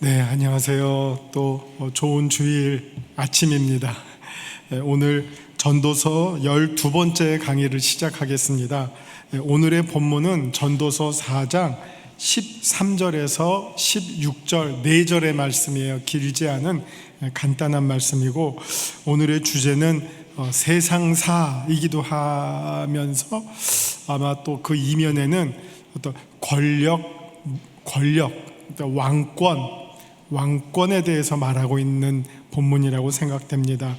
네, 안녕하세요. 또 좋은 주일 아침입니다. 오늘 전도서 12번째 강의를 시작하겠습니다. 오늘의 본문은 전도서 4장 13절에서 16절 4절의 말씀이에요. 길지 않은 간단한 말씀이고, 오늘의 주제는 세상사이기도 하면서 아마 또 그 이면에는 어떤 권력, 왕권에 대해서 말하고 있는 본문이라고 생각됩니다.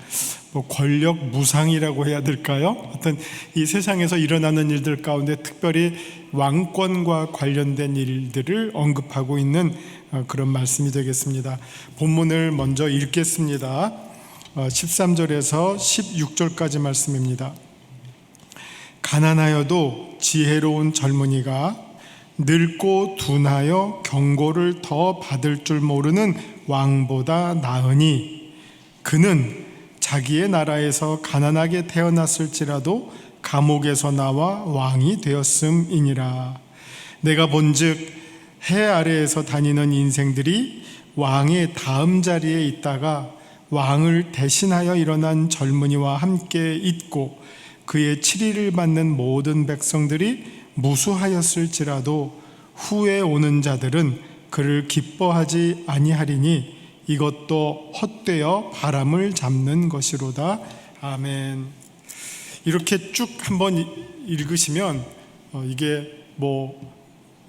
권력 무상이라고 해야 될까요? 어떤 이 세상에서 일어나는 일들 가운데 특별히 왕권과 관련된 일들을 언급하고 있는 그런 말씀이 되겠습니다. 본문을 먼저 읽겠습니다. 13절에서 16절까지 말씀입니다. 가난하여도 지혜로운 젊은이가 늙고 둔하여 경고를 더 받을 줄 모르는 왕보다 나으니, 그는 자기의 나라에서 가난하게 태어났을지라도 감옥에서 나와 왕이 되었음이니라. 내가 본즉 해 아래에서 다니는 인생들이 왕의 다음 자리에 있다가 왕을 대신하여 일어난 젊은이와 함께 있고, 그의 치리를 받는 모든 백성들이 무수하였을지라도 후에 오는 자들은 그를 기뻐하지 아니하리니 이것도 헛되어 바람을 잡는 것이로다. 아멘. 이렇게 쭉 한번 읽으시면 이게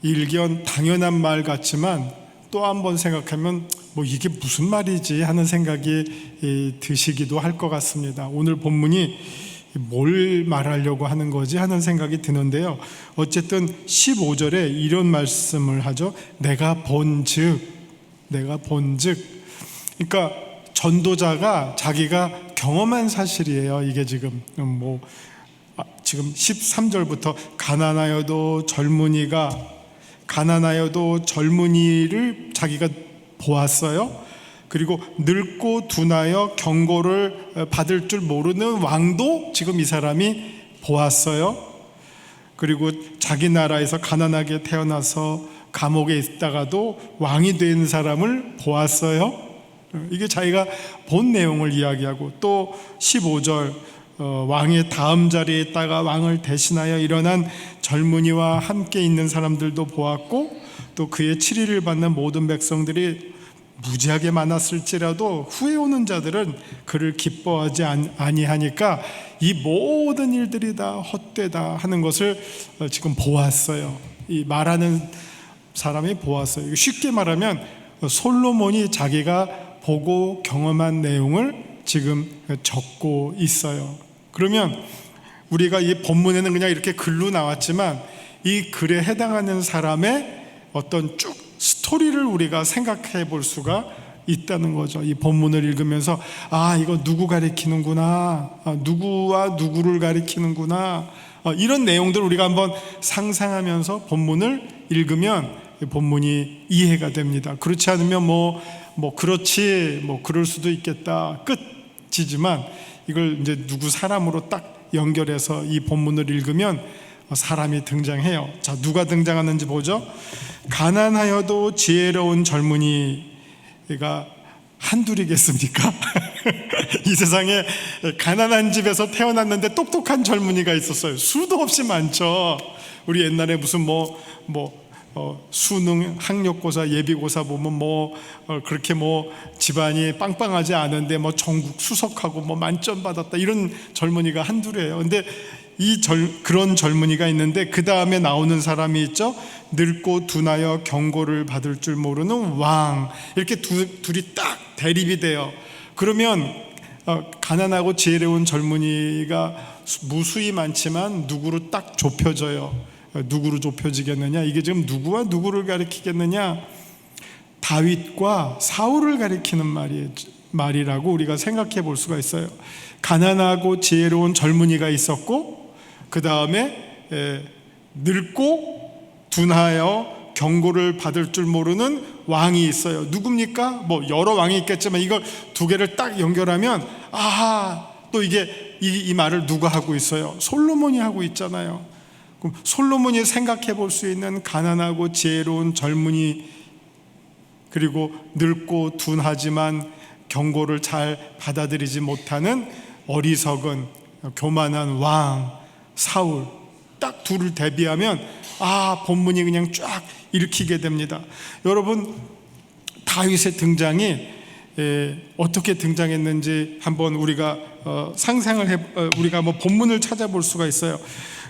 일견 당연한 말 같지만 또 한번 생각하면 이게 무슨 말이지 하는 생각이 드시기도 할 것 같습니다. 오늘 본문이 뭘 말하려고 하는 거지 하는 생각이 드는데요. 어쨌든 15절에 이런 말씀을 하죠. 내가 본즉. 그러니까 전도자가 자기가 경험한 사실이에요. 이게 지금 13절부터 가난하여도 젊은이를 자기가 보았어요. 그리고 늙고 둔하여 경고를 받을 줄 모르는 왕도 지금 이 사람이 보았어요. 그리고 자기 나라에서 가난하게 태어나서 감옥에 있다가도 왕이 된 사람을 보았어요. 이게 자기가 본 내용을 이야기하고, 또 15절 왕의 다음 자리에 있다가 왕을 대신하여 일어난 젊은이와 함께 있는 사람들도 보았고, 또 그의 치리를 받는 모든 백성들이 무지하게 많았을지라도 후에 오는 자들은 그를 기뻐하지 아니하니까 이 모든 일들이 다 헛되다 하는 것을 지금 보았어요. 이 말하는 사람이 보았어요. 쉽게 말하면 솔로몬이 자기가 보고 경험한 내용을 지금 적고 있어요. 그러면 우리가 이 본문에는 그냥 이렇게 글로 나왔지만 이 글에 해당하는 사람의 어떤 쭉 스토리를 우리가 생각해 볼 수가 있다는 거죠. 이 본문을 읽으면서 이거 누구 가리키는구나, 누구와 누구를 가리키는구나, 이런 내용들을 우리가 한번 상상하면서 본문을 읽으면 본문이 이해가 됩니다. 그렇지 않으면 그렇지, 그럴 수도 있겠다 끝이지만, 이걸 이제 누구 사람으로 딱 연결해서 이 본문을 읽으면 사람이 등장해요. 자, 누가 등장하는지 보죠. 가난하여도 지혜로운 젊은이가 한둘이겠습니까? 이 세상에 가난한 집에서 태어났는데 똑똑한 젊은이가 있었어요. 수도 없이 많죠. 우리 옛날에 무슨 수능, 학력고사, 예비고사 보면 그렇게 집안이 빵빵하지 않은데 전국 수석하고 만점 받았다, 이런 젊은이가 한둘이에요. 근데 그런 젊은이가 있는데 그 다음에 나오는 사람이 있죠. 늙고 둔하여 경고를 받을 줄 모르는 왕. 이렇게 둘이 딱 대립이 돼요. 그러면 가난하고 지혜로운 젊은이가 무수히 많지만 누구로 딱 좁혀져요. 누구로 좁혀지겠느냐? 이게 지금 누구와 누구를 가리키겠느냐? 다윗과 사울을 가리키는 말이라고 우리가 생각해 볼 수가 있어요. 가난하고 지혜로운 젊은이가 있었고, 그 다음에 늙고 둔하여 경고를 받을 줄 모르는 왕이 있어요. 누굽니까? 여러 왕이 있겠지만 이걸 두 개를 딱 연결하면 또 이게 이 말을 누가 하고 있어요? 솔로몬이 하고 있잖아요. 그럼 솔로몬이 생각해 볼 수 있는 가난하고 지혜로운 젊은이 그리고 늙고 둔하지만 경고를 잘 받아들이지 못하는 어리석은 교만한 왕 사울, 딱 둘을 대비하면 본문이 그냥 쫙 읽히게 됩니다. 여러분, 다윗의 등장이 어떻게 등장했는지 한번 우리가 우리가 한번 본문을 찾아볼 수가 있어요.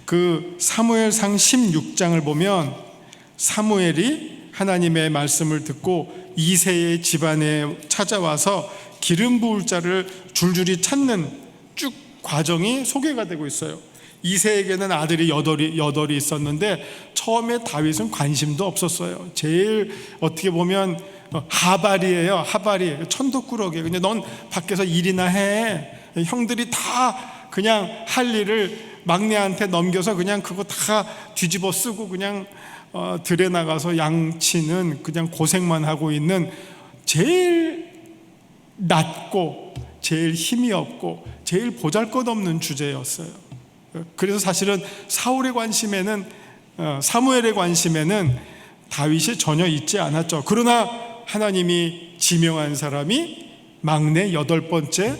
그 사무엘상 16장을 보면 사무엘이 하나님의 말씀을 듣고 이새의 집안에 찾아와서 기름 부을 자를 줄줄이 찾는 쭉 과정이 소개가 되고 있어요. 이새에게는 아들이 여덟이 있었는데 처음에 다윗은 관심도 없었어요. 제일 어떻게 보면 하발이에요. 하발이 천덕꾸러기. 그냥 넌 밖에서 일이나 해. 형들이 다 그냥 할 일을 막내한테 넘겨서 그냥 그거 다 뒤집어 쓰고 그냥 들에 나가서 양치는 그냥 고생만 하고 있는 제일 낮고 제일 힘이 없고 제일 보잘것없는 주제였어요. 그래서 사실은 사울의 관심에는 사무엘의 관심에는 다윗이 전혀 있지 않았죠. 그러나 하나님이 지명한 사람이 막내 8번째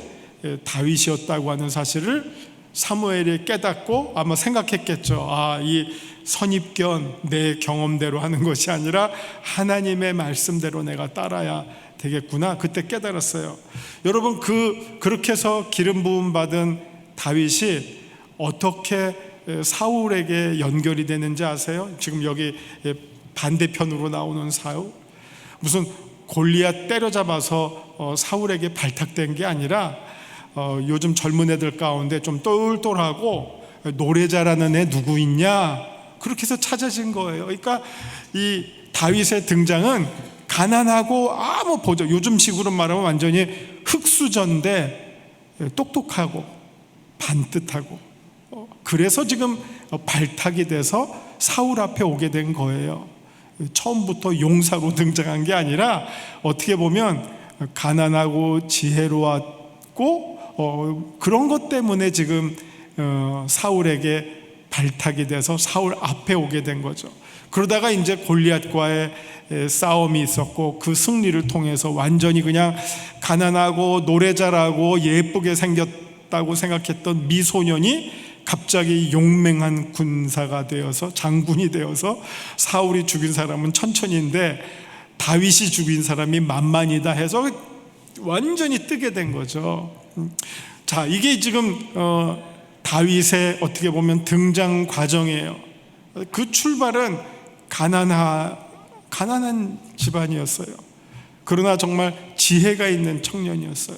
다윗이었다고 하는 사실을 사무엘이 깨닫고 아마 생각했겠죠. 이 선입견 내 경험대로 하는 것이 아니라 하나님의 말씀대로 내가 따라야 되겠구나. 그때 깨달았어요. 여러분, 그렇게 해서 기름 부음 받은 다윗이 어떻게 사울에게 연결이 되는지 아세요? 지금 여기 반대편으로 나오는 사울, 무슨 골리앗 때려잡아서 사울에게 발탁된 게 아니라 요즘 젊은 애들 가운데 좀 똘똘하고 노래 잘하는 애 누구 있냐, 그렇게 해서 찾아진 거예요. 그러니까 이 다윗의 등장은 가난하고 아무 보조, 요즘식으로 말하면 완전히 흙수저인데 똑똑하고 반듯하고, 그래서 지금 발탁이 돼서 사울 앞에 오게 된 거예요. 처음부터 용사로 등장한 게 아니라 어떻게 보면 가난하고 지혜로웠고 그런 것 때문에 지금 사울에게 발탁이 돼서 사울 앞에 오게 된 거죠. 그러다가 이제 골리앗과의 싸움이 있었고 그 승리를 통해서 완전히 그냥 가난하고 노래 잘하고 예쁘게 생겼다고 생각했던 미소년이 갑자기 용맹한 군사가 되어서 장군이 되어서 사울이 죽인 사람은 천천히인데 다윗이 죽인 사람이 만만이다 해서 완전히 뜨게 된 거죠. 자, 이게 지금 다윗의 어떻게 보면 등장 과정이에요. 그 출발은 가난한 집안이었어요. 그러나 정말 지혜가 있는 청년이었어요.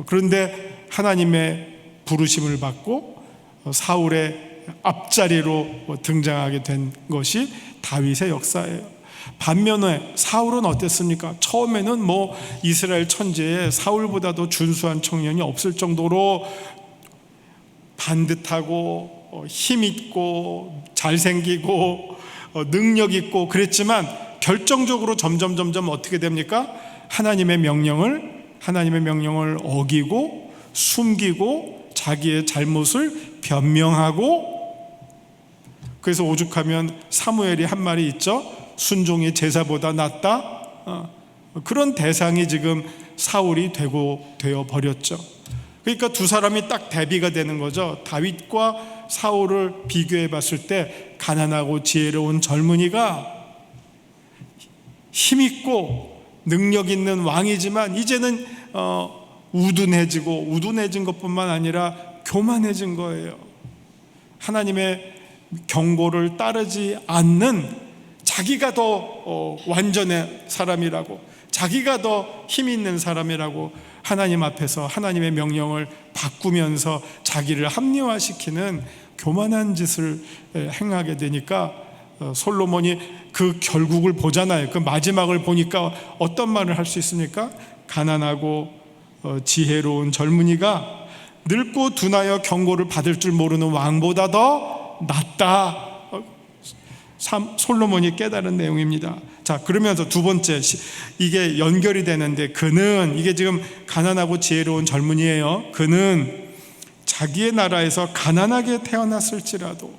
그런데 하나님의 부르심을 받고 사울의 앞자리로 등장하게 된 것이 다윗의 역사예요. 반면에 사울은 어땠습니까? 처음에는 이스라엘 천지에 사울보다도 준수한 청년이 없을 정도로 반듯하고 힘있고 잘생기고 능력 있고 그랬지만 결정적으로 점점 어떻게 됩니까? 하나님의 명령을 어기고 숨기고 자기의 잘못을 변명하고, 그래서 오죽하면 사무엘이 한 말이 있죠. 순종이 제사보다 낫다. 그런 대상이 지금 사울이 되어 버렸죠. 그러니까 두 사람이 딱 대비가 되는 거죠. 다윗과 사울을 비교해 봤을 때 가난하고 지혜로운 젊은이가 힘있고 능력 있는 왕이지만 이제는 우둔해진 것뿐만 아니라 교만해진 거예요. 하나님의 경고를 따르지 않는, 자기가 더 완전한 사람이라고, 자기가 더 힘 있는 사람이라고 하나님 앞에서 하나님의 명령을 바꾸면서 자기를 합리화시키는 교만한 짓을 행하게 되니까 솔로몬이 그 결국을 보잖아요. 그 마지막을 보니까 어떤 말을 할 수 있습니까? 가난하고 지혜로운 젊은이가 늙고 둔하여 경고를 받을 줄 모르는 왕보다 더 낫다. 솔로몬이 깨달은 내용입니다. 자, 그러면서 두 번째, 이게 연결이 되는데, 그는, 이게 지금 가난하고 지혜로운 젊은이에요. 그는 자기의 나라에서 가난하게 태어났을지라도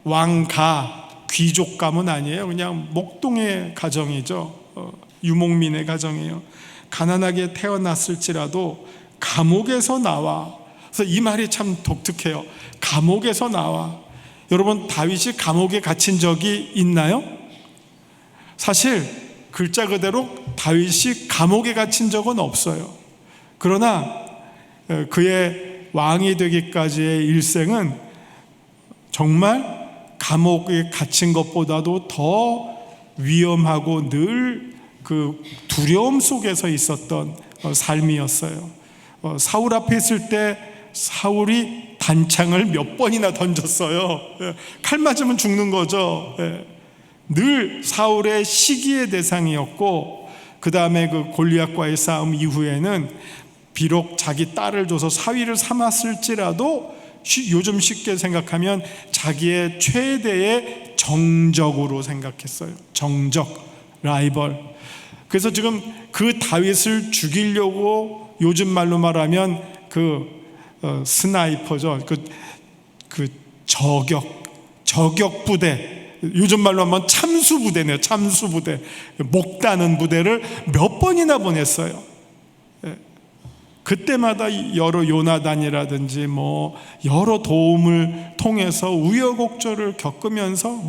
왕가 귀족 가문 아니에요. 그냥 목동의 가정이죠. 유목민의 가정이에요. 가난하게 태어났을지라도 감옥에서 나와. 그래서 이 말이 참 독특해요. 감옥에서 나와. 여러분, 다윗이 감옥에 갇힌 적이 있나요? 사실 글자 그대로 다윗이 감옥에 갇힌 적은 없어요. 그러나 그의 왕이 되기까지의 일생은 정말 감옥에 갇힌 것보다도 더 위험하고 늘 그 두려움 속에서 있었던 삶이었어요. 사울 앞에 있을 때 사울이 단창을 몇 번이나 던졌어요. 칼 맞으면 죽는 거죠. 늘 사울의 시기의 대상이었고, 그 다음에 그 골리앗과의 싸움 이후에는 비록 자기 딸을 줘서 사위를 삼았을지라도 요즘 쉽게 생각하면 자기의 최대의 정적으로 생각했어요. 정적, 라이벌. 그래서 지금 그 다윗을 죽이려고 요즘 말로 말하면 스나이퍼죠. 그 저격 부대, 요즘 말로 하면 참수 부대네요. 참수 부대, 목다는 부대를 몇 번이나 보냈어요. 그때마다 여러 요나단이라든지 여러 도움을 통해서 우여곡절을 겪으면서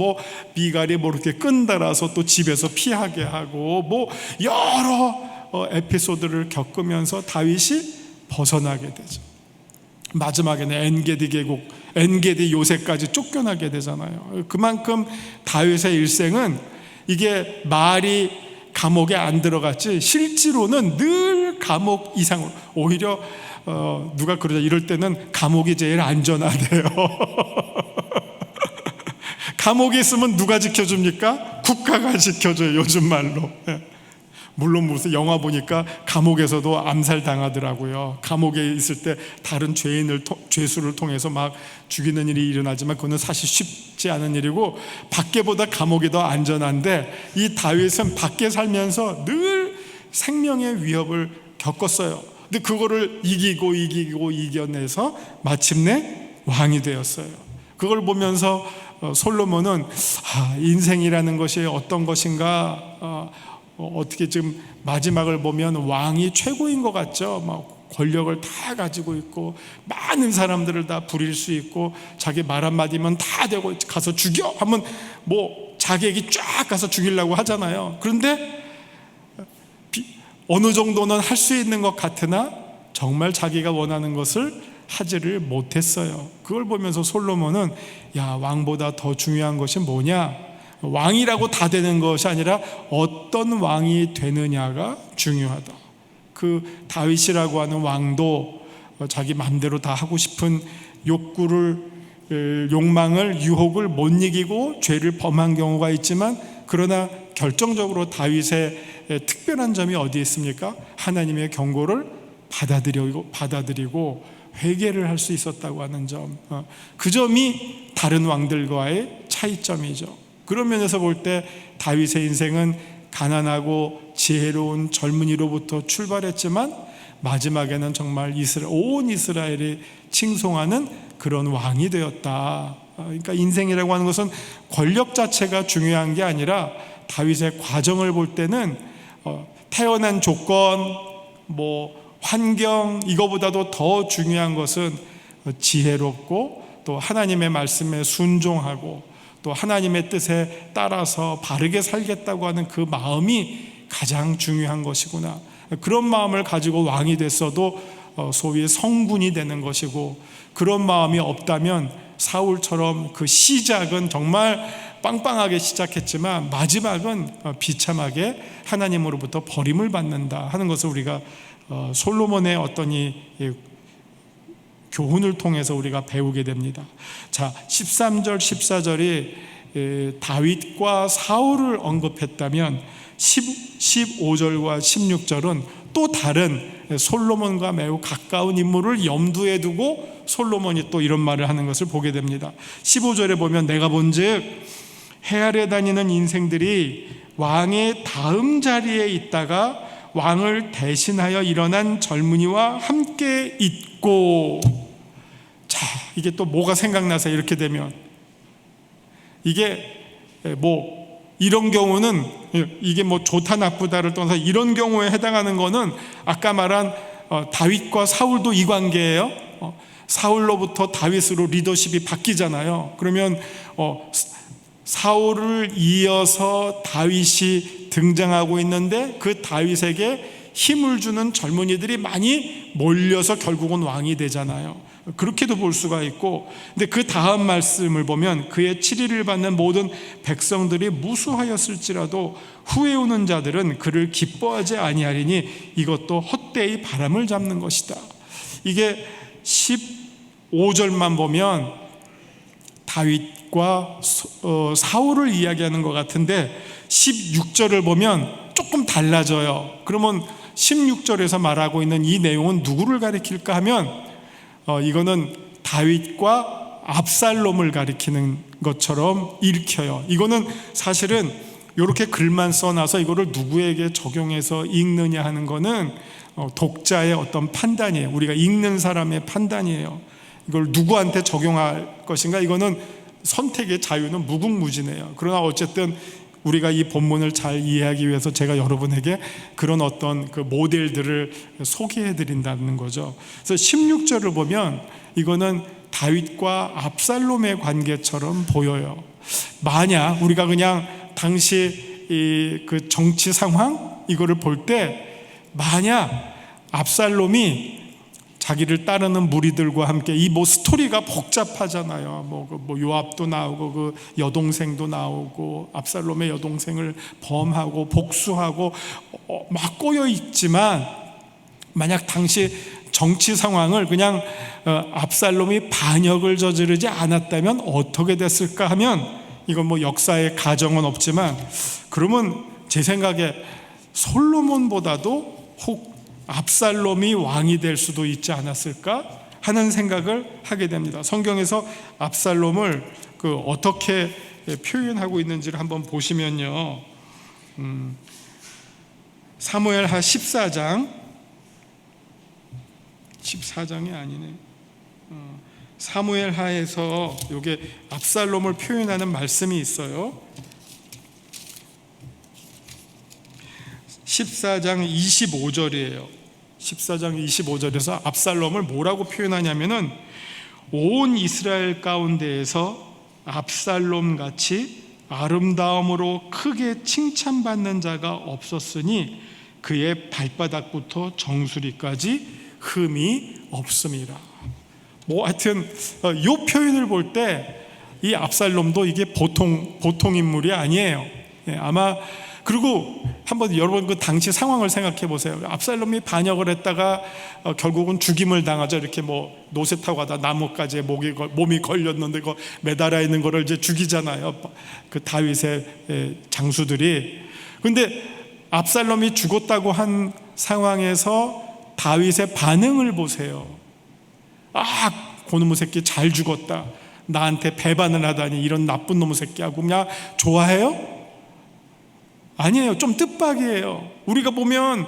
미갈이 이렇게 끈달아서 또 집에서 피하게 하고 여러 에피소드를 겪으면서 다윗이 벗어나게 되죠. 마지막에는 엔게디 계곡, 엔게디 요새까지 쫓겨나게 되잖아요. 그만큼 다윗의 일생은 이게 말이 감옥에 안 들어갔지 실제로는 늘 감옥 이상으로, 오히려 누가 그러자 이럴 때는 감옥이 제일 안전하대요. 감옥에 있으면 누가 지켜줍니까? 국가가 지켜줘요, 요즘 말로. 물론 무슨 영화 보니까 감옥에서도 암살 당하더라고요. 감옥에 있을 때 다른 죄수를 통해서 막 죽이는 일이 일어나지만 그거는 사실 쉽지 않은 일이고, 밖에보다 감옥이 더 안전한데 이 다윗은 밖에 살면서 늘 생명의 위협을 겪었어요. 근데 그거를 이기고 이겨내서 마침내 왕이 되었어요. 그걸 보면서 솔로몬은 인생이라는 것이 어떤 것인가, 어떻게 지금 마지막을 보면 왕이 최고인 것 같죠. 권력을 다 가지고 있고 많은 사람들을 다 부릴 수 있고 자기 말 한마디면 다 되고 가서 죽여 하면 자기에게 쫙 가서 죽이려고 하잖아요. 그런데 어느 정도는 할 수 있는 것 같으나 정말 자기가 원하는 것을 하지를 못했어요. 그걸 보면서 솔로몬은 왕보다 더 중요한 것이 뭐냐? 왕이라고 다 되는 것이 아니라 어떤 왕이 되느냐가 중요하다. 그 다윗이라고 하는 왕도 자기 마음대로 다 하고 싶은 욕망을, 유혹을 못 이기고 죄를 범한 경우가 있지만, 그러나 결정적으로 다윗의 특별한 점이 어디에 있습니까? 하나님의 경고를 받아들이고 회개를 할 수 있었다고 하는 점, 그 점이 다른 왕들과의 차이점이죠. 그런 면에서 볼 때 다윗의 인생은 가난하고 지혜로운 젊은이로부터 출발했지만 마지막에는 정말 온 이스라엘이 칭송하는 그런 왕이 되었다. 그러니까 인생이라고 하는 것은 권력 자체가 중요한 게 아니라 다윗의 과정을 볼 때는 태어난 조건, 환경, 이거보다도 더 중요한 것은 지혜롭고 또 하나님의 말씀에 순종하고 또 하나님의 뜻에 따라서 바르게 살겠다고 하는 그 마음이 가장 중요한 것이구나. 그런 마음을 가지고 왕이 됐어도 소위 성군이 되는 것이고, 그런 마음이 없다면 사울처럼 그 시작은 정말 빵빵하게 시작했지만 마지막은 비참하게 하나님으로부터 버림을 받는다 하는 것을 우리가 솔로몬의 어떤 이 교훈을 통해서 우리가 배우게 됩니다. 자, 13절 14절이 다윗과 사울을 언급했다면 15절과 16절은 또 다른 솔로몬과 매우 가까운 인물을 염두에 두고 솔로몬이 또 이런 말을 하는 것을 보게 됩니다. 15절에 보면 내가 본즉 해 아래 다니는 인생들이 왕의 다음 자리에 있다가 왕을 대신하여 일어난 젊은이와 함께 있고, 자, 이게 또 뭐가 생각나서 이렇게 되면 이게 뭐 이런 경우는 이게 뭐 좋다 나쁘다를 떠나서 이런 경우에 해당하는 거는 아까 말한 다윗과 사울도 이 관계예요. 사울로부터 다윗으로 리더십이 바뀌잖아요. 그러면 사울을 이어서 다윗이 등장하고 있는데 그 다윗에게 힘을 주는 젊은이들이 많이 몰려서 결국은 왕이 되잖아요. 그렇게도 볼 수가 있고, 근데 그 다음 말씀을 보면 그의 치리를 받는 모든 백성들이 무수하였을지라도 후에 오는 자들은 그를 기뻐하지 아니하리니 이것도 헛되이 바람을 잡는 것이다. 이게 15절만 보면 다윗과 사울을 이야기하는 것 같은데 16절을 보면 조금 달라져요. 그러면 16절에서 말하고 있는 이 내용은 누구를 가리킬까 하면 이거는 다윗과 압살롬을 가리키는 것처럼 읽혀요. 이거는 사실은 이렇게 글만 써놔서 이거를 누구에게 적용해서 읽느냐 하는 거는 독자의 어떤 판단이에요. 우리가 읽는 사람의 판단이에요. 이걸 누구한테 적용할 것인가, 이거는 선택의 자유는 무궁무진해요. 그러나 어쨌든 우리가 이 본문을 잘 이해하기 위해서 제가 여러분에게 그런 어떤 그 모델들을 소개해 드린다는 거죠. 그래서 16절을 보면 이거는 다윗과 압살롬의 관계처럼 보여요. 만약 우리가 그냥 당시 그 정치 상황 이거를 볼 때 만약 압살롬이 자기를 따르는 무리들과 함께 이 뭐 스토리가 복잡하잖아요. 뭐 요압도 나오고 그 여동생도 나오고 압살롬의 여동생을 범하고 복수하고 막 꼬여 있지만 만약 당시 정치 상황을 그냥 압살롬이 반역을 저지르지 않았다면 어떻게 됐을까 하면, 이건 뭐 역사의 가정은 없지만 그러면 제 생각에 솔로몬보다도 혹 압살롬이 왕이 될 수도 있지 않았을까 하는 생각을 하게 됩니다. 성경에서 압살롬을 어떻게 표현하고 있는지를 한번 보시면요, 사무엘하 14장이 아니네. 사무엘하에서 요게 압살롬을 표현하는 말씀이 있어요. 14장 25절이에요. 14장 25절에서 압살롬을 뭐라고 표현하냐면은 온 이스라엘 가운데에서 압살롬 같이 아름다움으로 크게 칭찬받는 자가 없었으니 그의 발바닥부터 정수리까지 흠이 없음이라. 뭐 하여튼 이 표현을 볼 때 이 압살롬도 이게 보통 인물이 아니에요. 아마 그리고 한번 여러분 그 당시 상황을 생각해 보세요. 압살롬이 반역을 했다가 결국은 죽임을 당하죠. 이렇게 뭐 노새 타고 가다 나뭇가지에 몸이 걸렸는데 그 매달아 있는 거를 이제 죽이잖아요. 그 다윗의 장수들이. 근데 압살롬이 죽었다고 한 상황에서 다윗의 반응을 보세요. 고놈의 새끼 잘 죽었다. 나한테 배반을 하다니 이런 나쁜 놈의 새끼하고 그냥 좋아해요? 아니에요. 좀 뜻밖이에요. 우리가 보면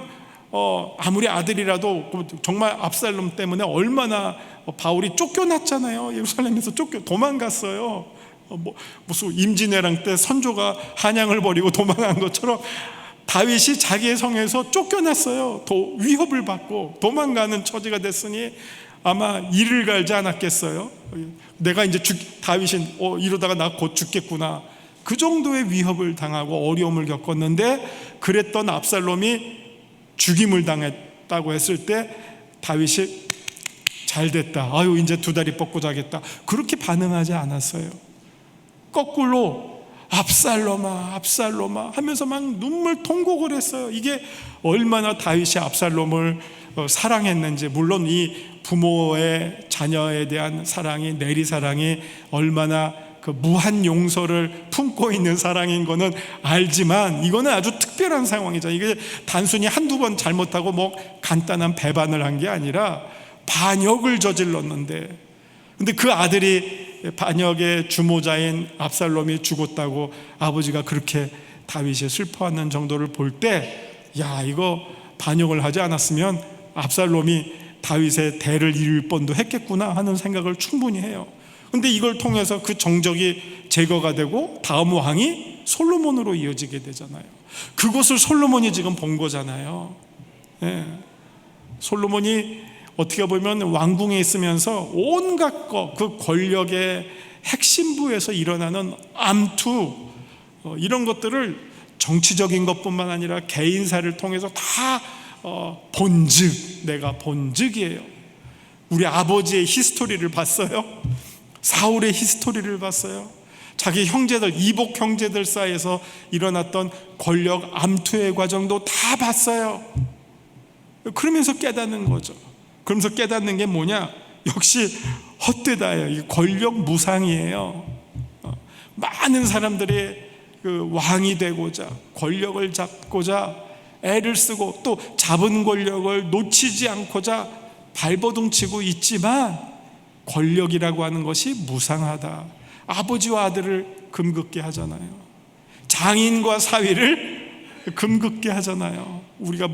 아무리 아들이라도 정말 압살롬 때문에 얼마나 바울이 쫓겨났잖아요. 예루살렘에서 도망갔어요. 무슨 임진왜란 때 선조가 한양을 버리고 도망간 것처럼 다윗이 자기의 성에서 쫓겨났어요. 위협을 받고 도망가는 처지가 됐으니 아마 이를 갈지 않았겠어요. 내가 이제 다윗이 이러다가 나 곧 죽겠구나, 그 정도의 위협을 당하고 어려움을 겪었는데, 그랬던 압살롬이 죽임을 당했다고 했을 때 다윗이 잘 됐다, 이제 두 다리 뻗고 자겠다, 그렇게 반응하지 않았어요. 거꾸로 압살롬아 하면서 막 눈물 통곡을 했어요. 이게 얼마나 다윗이 압살롬을 사랑했는지. 물론 이 부모의 자녀에 대한 사랑이, 내리 사랑이 얼마나 그 무한 용서를 품고 있는 사랑인 거는 알지만 이거는 아주 특별한 상황이죠. 이게 단순히 한두 번 잘못하고 뭐 간단한 배반을 한 게 아니라 반역을 저질렀는데, 근데 그 아들이 반역의 주모자인 압살롬이 죽었다고 아버지가 그렇게 다윗이 슬퍼하는 정도를 볼 때, 이거 반역을 하지 않았으면 압살롬이 다윗의 대를 이을 뻔도 했겠구나 하는 생각을 충분히 해요. 근데 이걸 통해서 그 정적이 제거가 되고 다음 왕이 솔로몬으로 이어지게 되잖아요. 그것을 솔로몬이 지금 본 거잖아요. 예. 솔로몬이 어떻게 보면 왕궁에 있으면서 온갖 그 권력의 핵심부에서 일어나는 암투, 이런 것들을 정치적인 것뿐만 아니라 개인사를 통해서 다 본즉, 내가 본즉이에요. 우리 아버지의 히스토리를 봤어요. 사울의 히스토리를 봤어요. 자기 형제들, 이복 형제들 사이에서 일어났던 권력 암투의 과정도 다 봤어요. 그러면서 깨닫는 거죠. 그러면서 깨닫는 게 뭐냐? 역시 헛되다예요. 이 권력 무상이에요. 많은 사람들이 그 왕이 되고자, 권력을 잡고자 애를 쓰고 또 잡은 권력을 놓치지 않고자 발버둥치고 있지만, 권력이라고 하는 것이 무상하다. 아버지와 아들을 금긋게 하잖아요. 장인과 사위를 금긋게 하잖아요. 우리가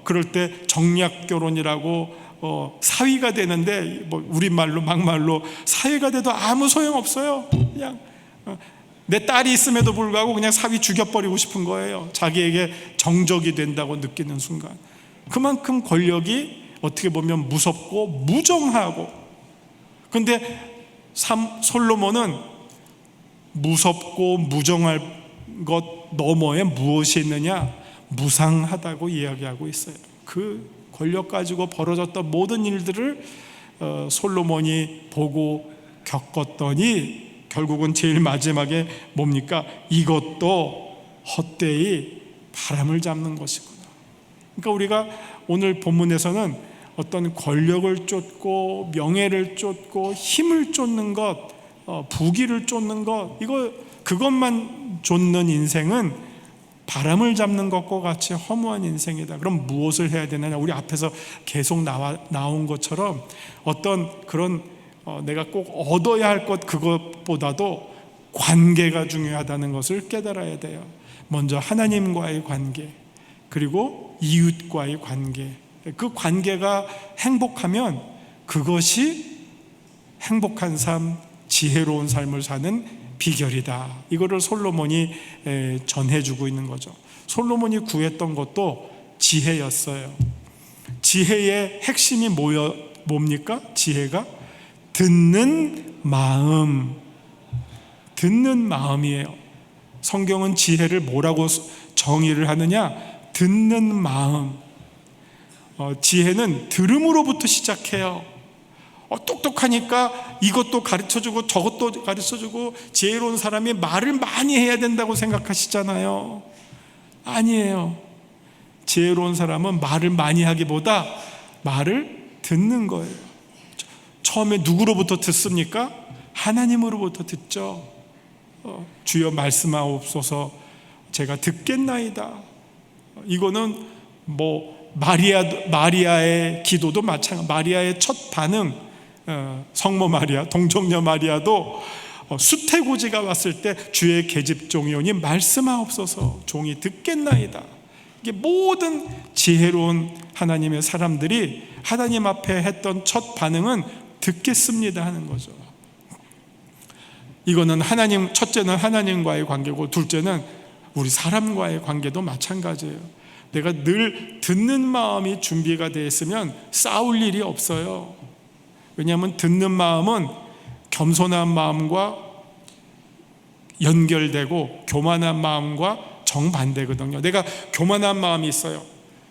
그럴 때 정략 결혼이라고 사위가 되는데, 우리말로 막말로 사위가 돼도 아무 소용 없어요. 그냥 내 딸이 있음에도 불구하고 그냥 사위 죽여버리고 싶은 거예요. 자기에게 정적이 된다고 느끼는 순간. 그만큼 권력이 어떻게 보면 무섭고 무정하고, 근데 솔로몬은 무섭고 무정할 것 너머에 무엇이 있느냐? 무상하다고 이야기하고 있어요. 그 권력 가지고 벌어졌던 모든 일들을 솔로몬이 보고 겪었더니 결국은 제일 마지막에 뭡니까? 이것도 헛되이 바람을 잡는 것이구나. 그러니까 우리가 오늘 본문에서는 어떤 권력을 쫓고 명예를 쫓고 힘을 쫓는 것, 부귀를 쫓는 것, 그것만 쫓는 인생은 바람을 잡는 것과 같이 허무한 인생이다. 그럼 무엇을 해야 되느냐? 우리 앞에서 계속 나온 것처럼 어떤 그런 내가 꼭 얻어야 할 것, 그것보다도 관계가 중요하다는 것을 깨달아야 돼요. 먼저 하나님과의 관계, 그리고 이웃과의 관계. 그 관계가 행복하면 그것이 행복한 삶, 지혜로운 삶을 사는 비결이다. 이거를 솔로몬이 전해주고 있는 거죠. 솔로몬이 구했던 것도 지혜였어요. 지혜의 핵심이 뭡니까? 지혜가 듣는 마음, 듣는 마음이에요. 성경은 지혜를 뭐라고 정의를 하느냐? 듣는 마음. 지혜는 들음으로부터 시작해요. 똑똑하니까 이것도 가르쳐주고 저것도 가르쳐주고 지혜로운 사람이 말을 많이 해야 된다고 생각하시잖아요. 아니에요. 지혜로운 사람은 말을 많이 하기보다 말을 듣는 거예요. 처음에 누구로부터 듣습니까? 하나님으로부터 듣죠. 주여 말씀하옵소서, 제가 듣겠나이다. 이거는 마리아의 기도도 마찬가지. 마리아의 첫 반응, 성모 마리아, 동정녀 마리아도 수태고지가 왔을 때 주의 계집종이 오니 말씀하옵소서, 종이 듣겠나이다. 이게 모든 지혜로운 하나님의 사람들이 하나님 앞에 했던 첫 반응은 듣겠습니다 하는 거죠. 이거는 첫째는 하나님과의 관계고, 둘째는 우리 사람과의 관계도 마찬가지예요. 내가 늘 듣는 마음이 준비가 되어 있으면 싸울 일이 없어요. 왜냐하면 듣는 마음은 겸손한 마음과 연결되고 교만한 마음과 정반대거든요. 내가 교만한 마음이 있어요.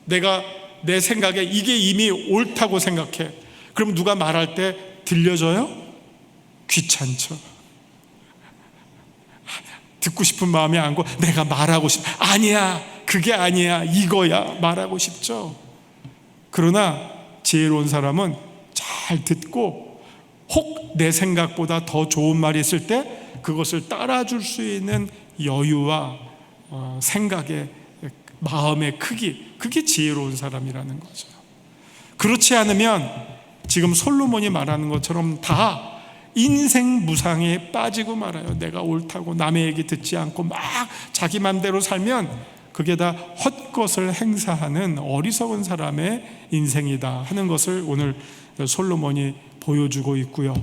내가 내 생각에 이게 이미 옳다고 생각해. 그럼 누가 말할 때 들려줘요? 귀찮죠. 듣고 싶은 마음이 안고 내가 말하고 아니야, 그게 아니야, 이거야 말하고 싶죠. 그러나 지혜로운 사람은 잘 듣고 혹 내 생각보다 더 좋은 말이 있을 때 그것을 따라줄 수 있는 여유와 생각의 마음의 크기, 그게 지혜로운 사람이라는 거죠. 그렇지 않으면 지금 솔로몬이 말하는 것처럼 다 인생 무상에 빠지고 말아요. 내가 옳다고 남의 얘기 듣지 않고 막 자기 맘대로 살면 그게 다 헛것을 행사하는 어리석은 사람의 인생이다 하는 것을 오늘 솔로몬이 보여주고 있고요.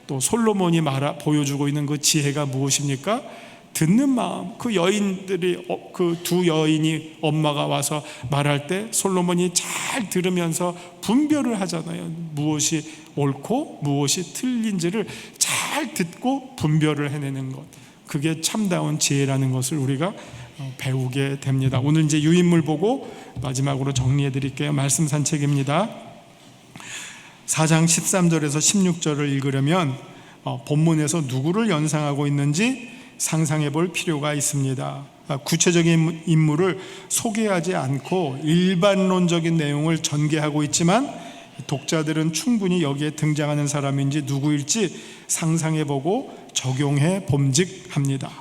또 또 솔로몬이 보여주고 있는 그 지혜가 무엇입니까? 듣는 마음. 그 여인들이, 그 두 여인이 엄마가 와서 말할 때 솔로몬이 잘 들으면서 분별을 하잖아요. 무엇이 옳고 무엇이 틀린지를 잘 듣고 분별을 해내는 것, 그게 참다운 지혜라는 것을 우리가 배우게 됩니다. 오늘 이제 유인물 보고 마지막으로 정리해 드릴게요. 말씀 산책입니다. 4장 13절에서 16절을 읽으려면 본문에서 누구를 연상하고 있는지 상상해 볼 필요가 있습니다. 구체적인 인물을 소개하지 않고 일반론적인 내용을 전개하고 있지만 독자들은 충분히 여기에 등장하는 사람인지 누구일지 상상해 보고 적용해 봄직합니다.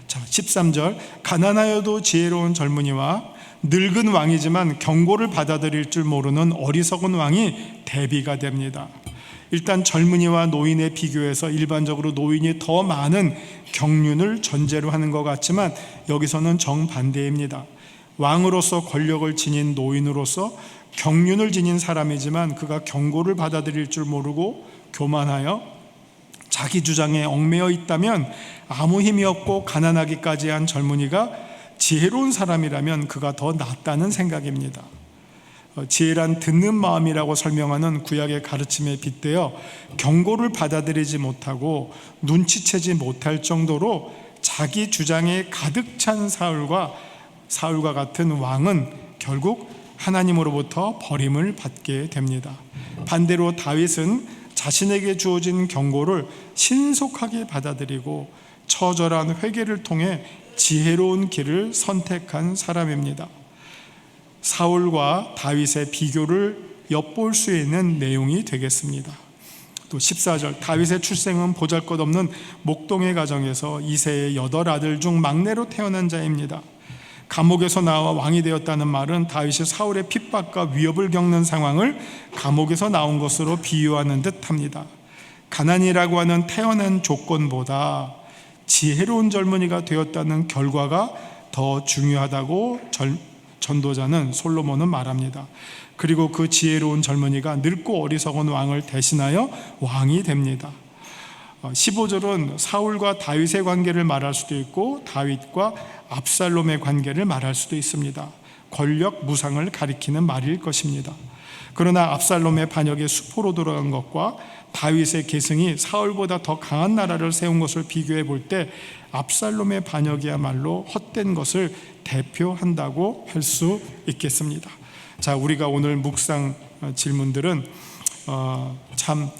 자, 13절, 가난하여도 지혜로운 젊은이와 늙은 왕이지만 경고를 받아들일 줄 모르는 어리석은 왕이 대비가 됩니다. 일단 젊은이와 노인에 비교해서 일반적으로 노인이 더 많은 경륜을 전제로 하는 것 같지만 여기서는 정반대입니다. 왕으로서 권력을 지닌 노인으로서 경륜을 지닌 사람이지만 그가 경고를 받아들일 줄 모르고 교만하여 자기 주장에 얽매여 있다면, 아무 힘이 없고 가난하기까지 한 젊은이가 지혜로운 사람이라면 그가 더 낫다는 생각입니다. 지혜란 듣는 마음이라고 설명하는 구약의 가르침에 빗대어 경고를 받아들이지 못하고 눈치채지 못할 정도로 자기 주장에 가득 찬 사울과 같은 왕은 결국 하나님으로부터 버림을 받게 됩니다. 반대로 다윗은 자신에게 주어진 경고를 신속하게 받아들이고 처절한 회개를 통해 지혜로운 길을 선택한 사람입니다. 사울과 다윗의 비교를 엿볼 수 있는 내용이 되겠습니다. 또 14절, 다윗의 출생은 보잘것없는 목동의 가정에서 이새의 8아들 중 막내로 태어난 자입니다. 감옥에서 나와 왕이 되었다는 말은 다윗이 사울의 핍박과 위협을 겪는 상황을 감옥에서 나온 것으로 비유하는 듯합니다. 가난이라고 하는 태어난 조건보다 지혜로운 젊은이가 되었다는 결과가 더 중요하다고 전도자는 솔로몬은 말합니다. 그리고 그 지혜로운 젊은이가 늙고 어리석은 왕을 대신하여 왕이 됩니다. 15절은 사울과 다윗의 관계를 말할 수도 있고 다윗과 압살롬의 관계를 말할 수도 있습니다. 권력 무상을 가리키는 말일 것입니다. 그러나 압살롬의 반역의 수포로 돌아간 것과 다윗의 계승이 사울보다 더 강한 나라를 세운 것을 비교해 볼 때 압살롬의 반역이야말로 헛된 것을 대표한다고 할 수 있겠습니다. 자, 우리가 오늘 묵상 질문들은 참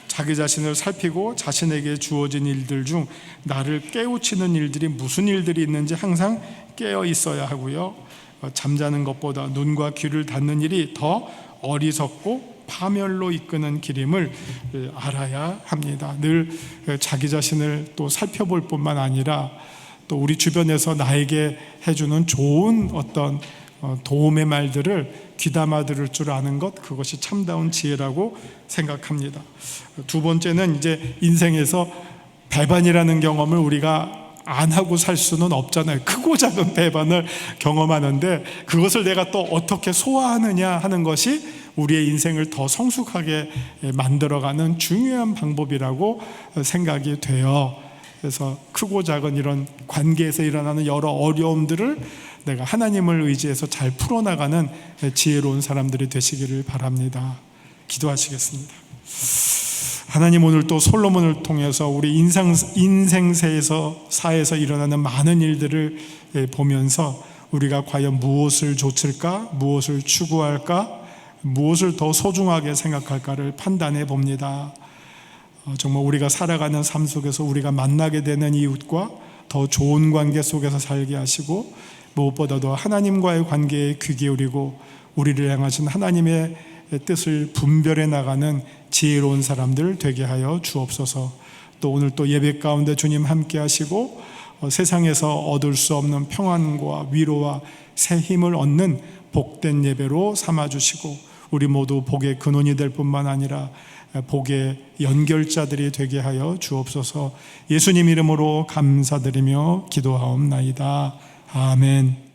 자기 자신을 살피고 자신에게 주어진 일들 중 나를 깨우치는 일들이 무슨 일들이 있는지 항상 깨어 있어야 하고요. 잠자는 것보다 눈과 귀를 닫는 일이 더 어리석고 파멸로 이끄는 길임을 알아야 합니다. 늘 자기 자신을 또 살펴볼 뿐만 아니라 또 우리 주변에서 나에게 해주는 좋은 어떤 도움의 말들을 귀담아 들을 줄 아는 것, 그것이 참다운 지혜라고 생각합니다. 두 번째는 이제 인생에서 배반이라는 경험을 우리가 안 하고 살 수는 없잖아요. 크고 작은 배반을 경험하는데 그것을 내가 또 어떻게 소화하느냐 하는 것이 우리의 인생을 더 성숙하게 만들어가는 중요한 방법이라고 생각이 돼요. 그래서 크고 작은 이런 관계에서 일어나는 여러 어려움들을 내가 하나님을 의지해서 잘 풀어나가는 지혜로운 사람들이 되시기를 바랍니다. 기도하시겠습니다. 하나님, 오늘 또 솔로몬을 통해서 우리 인생사에서 일어나는 많은 일들을 보면서 우리가 과연 무엇을 좇을까, 무엇을 추구할까, 무엇을 더 소중하게 생각할까를 판단해 봅니다. 정말 우리가 살아가는 삶 속에서 우리가 만나게 되는 이웃과 더 좋은 관계 속에서 살게 하시고, 무엇보다도 하나님과의 관계에 귀 기울이고 우리를 향하신 하나님의 뜻을 분별해 나가는 지혜로운 사람들 되게 하여 주옵소서. 또 오늘 또 예배 가운데 주님 함께 하시고 세상에서 얻을 수 없는 평안과 위로와 새 힘을 얻는 복된 예배로 삼아주시고 우리 모두 복의 근원이 될 뿐만 아니라 복의 연결자들이 되게 하여 주옵소서. 예수님 이름으로 감사드리며 기도하옵나이다. 아멘.